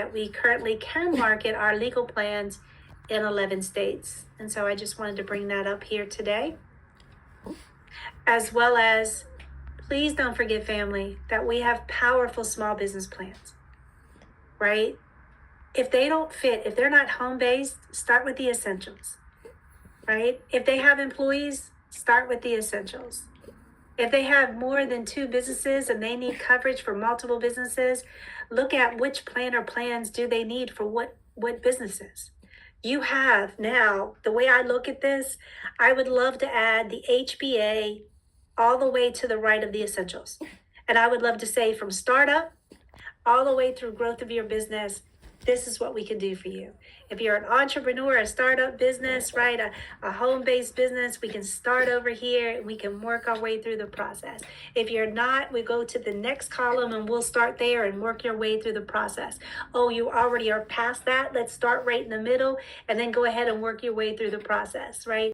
that we currently can market our legal plans in 11 states. And so I just wanted to bring that up here today. As well as, please don't forget, family, that we have powerful small business plans, right? If they don't fit, if they're not home-based, start with the essentials, right? If they have employees, start with the essentials. If they have more than 2 businesses and they need coverage for multiple businesses, look at which plan or plans do they need for what businesses. You have now, the way I look at this, I would love to add the HBA all the way to the right of the essentials. And I would love to say from startup all the way through growth of your business, this is what we can do for you. If you're an entrepreneur, a startup business, right, a home-based business, we can start over here and we can work our way through the process. If you're not, we go to the next column and we'll start there and work your way through the process. Oh, you already are past that? Let's start right in the middle and then go ahead and work your way through the process, right?